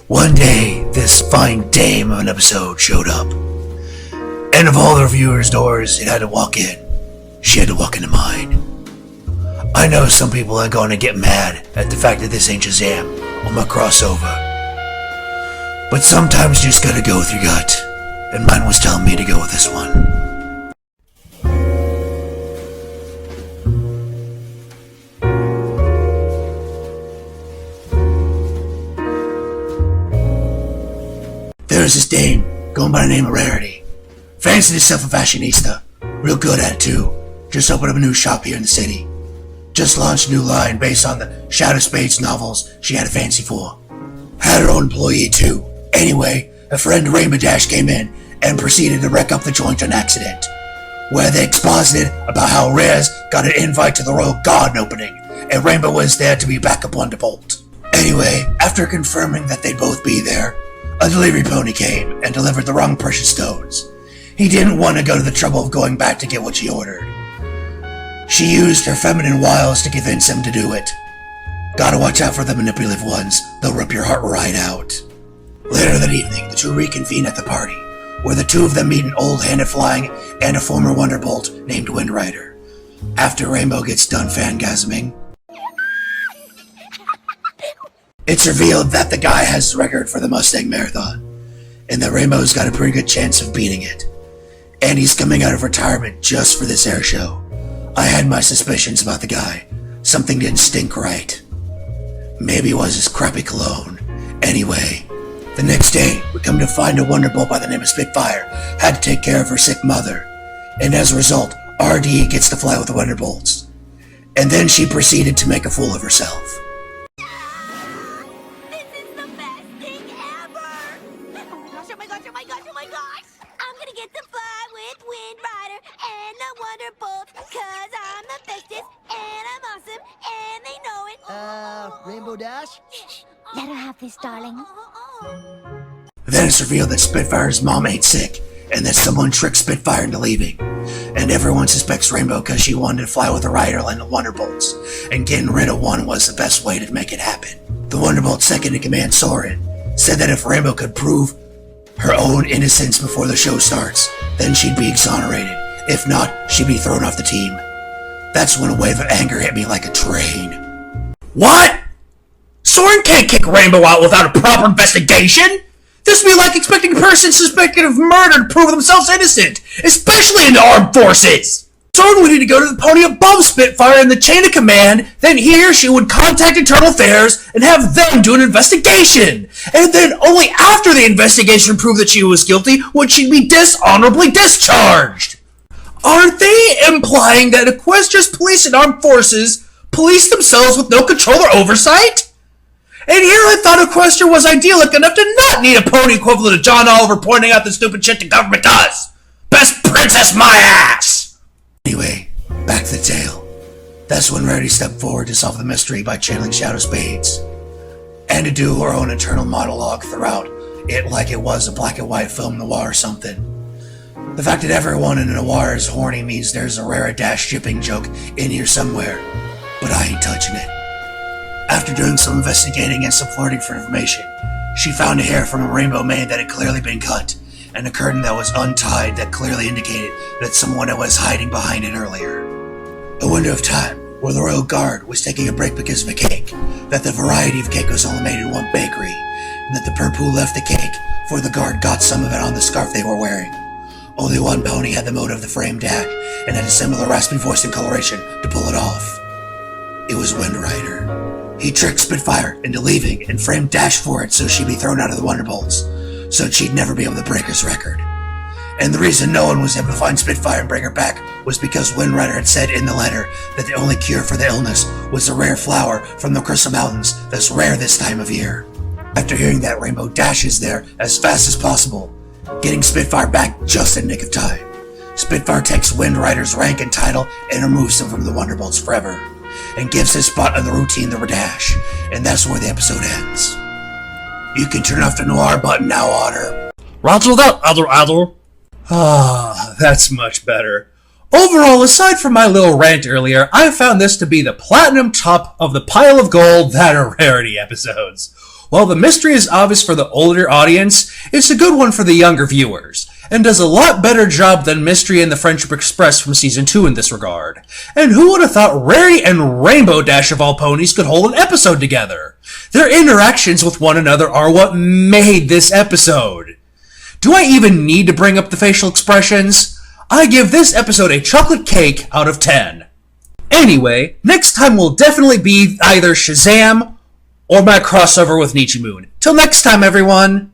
One day, this fine dame of an episode showed up. And of all the reviewers' doors it had to walk in, she had to walk into mine. I know some people are going to get mad at the fact that this ain't Shazam or my crossover. But sometimes you just gotta go with your gut. And mine was telling me to go with this one. There's this dame, going by the name of Rarity. Fancies herself a fashionista. Real good at it too. Just opened up a new shop here in the city. Just launched a new line based on the Shadow Spades novels she had a fancy for. Had her own employee too. Anyway, a friend Rainbow Dash came in and proceeded to wreck up the joint on accident, where they exposited about how Rez got an invite to the Royal Garden opening, and Rainbow was there to be backup Wonderbolt. Anyway, after confirming that they'd both be there, a delivery pony came and delivered the wrong precious stones. He didn't want to go to the trouble of going back to get what she ordered. She used her feminine wiles to convince him to do it. Gotta watch out for the manipulative ones, they'll rip your heart right out. Later that evening, the two reconvene at the party, where the two of them meet an old-handed flying and a former Wonderbolt named Wind Rider. After Rainbow gets done fangasming, it's revealed that the guy has the record for the Mustang Marathon, and that Rainbow's got a pretty good chance of beating it. And he's coming out of retirement just for this air show. I had my suspicions about the guy. Something didn't stink right. Maybe it was his crappy cologne. Anyway, the next day, we come to find a Wonderbolt by the name of Spitfire had to take care of her sick mother, and as a result, RD gets to fly with the Wonderbolts. And then she proceeded to make a fool of herself. This is the best thing ever! Oh my gosh! I'm gonna get to fly with Wind Rider and the Wonderbolts, cause I'm the bestest, and I'm awesome, and they know it. Rainbow Dash? Let her have this, darling. Then it's revealed that Spitfire's mom ain't sick, and that someone tricked Spitfire into leaving. And everyone suspects Rainbow because she wanted to fly with a rider and the Wonderbolts, and getting rid of one was the best way to make it happen. The Wonderbolt's second-in-command, Soren, said that if Rainbow could prove her own innocence before the show starts, then she'd be exonerated. If not, she'd be thrown off the team. That's when a wave of anger hit me like a train. What? Soren can't kick Rainbow out without a proper investigation? This would be like expecting a person suspected of murder to prove themselves innocent, especially in the armed forces. Soren would need to go to the pony above Spitfire in the chain of command, then he or she would contact Internal Affairs and have them do an investigation. And then only after the investigation proved that she was guilty would she be dishonorably discharged. Aren't they implying that Equestria's police and armed forces police themselves with no control or oversight? And here I thought Equestria was idyllic enough to not need a pony equivalent of John Oliver pointing out the stupid shit the government does. Best princess my ass! Anyway, back to the tale. That's when Rarity stepped forward to solve the mystery by channeling Shadow Spades, and to do her own internal monologue throughout it like it was a black and white film noir or something. The fact that everyone in a noir is horny means there's a Rara Dash shipping joke in here somewhere, but I ain't touching it. After doing some investigating and some flirting for information, she found a hair from a rainbow mane that had clearly been cut, and a curtain that was untied that clearly indicated that someone was hiding behind it earlier. A window of time where the Royal Guard was taking a break because of a cake, that the variety of cake was only made in one bakery, and that the perp who left the cake for the guard got some of it on the scarf they were wearing. Only one pony had the motive of the frame dash, and had a similar raspy voice and coloration to pull it off. It was Wind Rider. He tricked Spitfire into leaving and framed Dash for it so she'd be thrown out of the Wonderbolts, so she'd never be able to break his record. And the reason no one was able to find Spitfire and bring her back was because Wind Rider had said in the letter that the only cure for the illness was a rare flower from the Crystal Mountains that's rare this time of year. After hearing that, Rainbow dashes there as fast as possible, getting Spitfire back just in nick of time. Spitfire takes Wind Rider's rank and title and removes him from the Wonderbolts forever, and gives his spot on the routine the Dash, and that's where the episode ends. You can turn off the noir button now, Otter. Roger that, Adder. Ah, that's much better. Overall, aside from my little rant earlier, I found this to be the platinum top of the pile of gold that are Rarity episodes. While the mystery is obvious for the older audience, it's a good one for the younger viewers, and does a lot better job than Mystery and the Friendship Express from Season 2 in this regard. And who would have thought Rarity and Rainbow Dash of all ponies could hold an episode together? Their interactions with one another are what made this episode. Do I even need to bring up the facial expressions? I give this episode a chocolate cake out of 10. Anyway, next time will definitely be either Shazam or my crossover with Nichimoon. Till next time, everyone!